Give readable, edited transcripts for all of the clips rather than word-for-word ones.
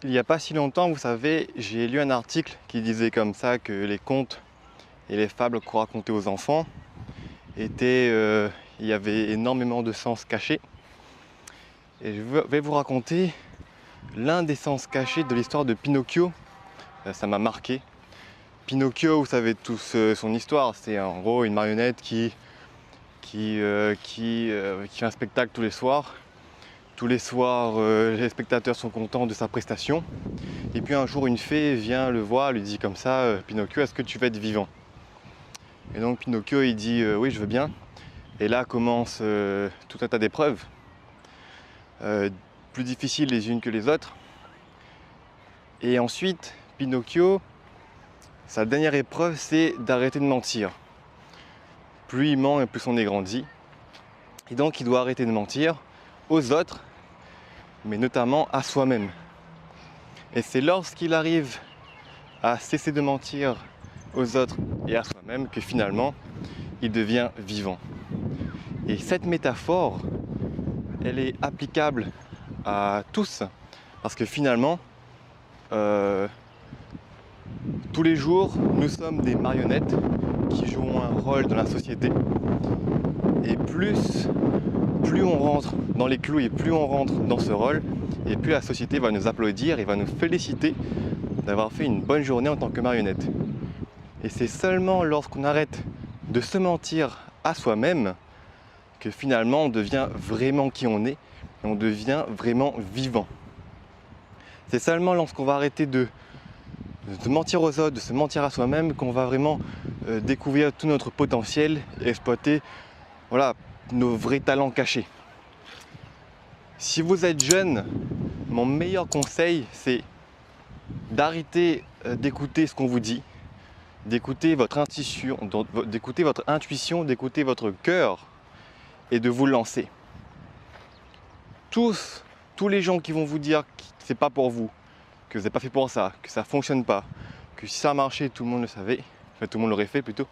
Il n'y a pas si longtemps, vous savez, j'ai lu un article qui disait comme ça que les contes et les fables qu'on racontait aux enfants il y avait énormément de sens cachés. Et je vais vous raconter l'un des sens cachés de l'histoire de Pinocchio. Ça m'a marqué. Pinocchio, vous savez tous son histoire, c'est en gros une marionnette qui fait un spectacle tous les soirs. Tous les soirs, les spectateurs sont contents de sa prestation. Et puis un jour, une fée vient le voir, lui dit comme ça, Pinocchio, est-ce que tu veux être vivant? Et donc Pinocchio, il dit oui, je veux bien. Et là commence tout un tas d'épreuves, plus difficiles les unes que les autres. Et ensuite, Pinocchio, sa dernière épreuve, c'est d'arrêter de mentir. Plus il ment et plus on est grandi. Et donc il doit arrêter de mentir aux autres, mais notamment à soi-même. Et c'est lorsqu'il arrive à cesser de mentir aux autres et à soi-même que finalement il devient vivant. Et cette métaphore, elle est applicable à tous, parce que finalement, tous les jours, nous sommes des marionnettes qui jouent un rôle dans la société. Et plus on rentre dans les clous et plus on rentre dans ce rôle, et plus la société va nous applaudir et va nous féliciter d'avoir fait une bonne journée en tant que marionnette. Et c'est seulement lorsqu'on arrête de se mentir à soi-même que finalement on devient vraiment qui on est et on devient vraiment vivant. C'est seulement lorsqu'on va arrêter de mentir aux autres, de se mentir à soi-même qu'on va vraiment découvrir tout notre potentiel et exploiter nos vrais talents cachés. Si vous êtes jeune, mon meilleur conseil c'est d'arrêter d'écouter ce qu'on vous dit, d'écouter votre intuition, d'écouter votre cœur et de vous lancer. Tous les gens qui vont vous dire que c'est pas pour vous, que vous n'êtes pas fait pour ça, que ça fonctionne pas, que si ça marchait tout le monde le savait, enfin, tout le monde l'aurait fait plutôt.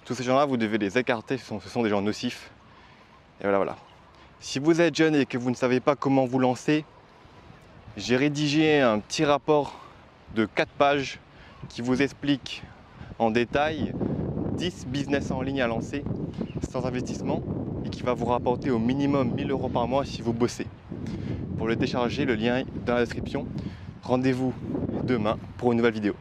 Tous ces gens-là, vous devez les écarter, ce sont des gens nocifs. Et voilà. Si vous êtes jeune et que vous ne savez pas comment vous lancer, j'ai rédigé un petit rapport de 4 pages qui vous explique en détail 10 business en ligne à lancer sans investissement et qui va vous rapporter au minimum 1 000 € par mois si vous bossez. Pour le télécharger, le lien est dans la description. Rendez-vous demain pour une nouvelle vidéo.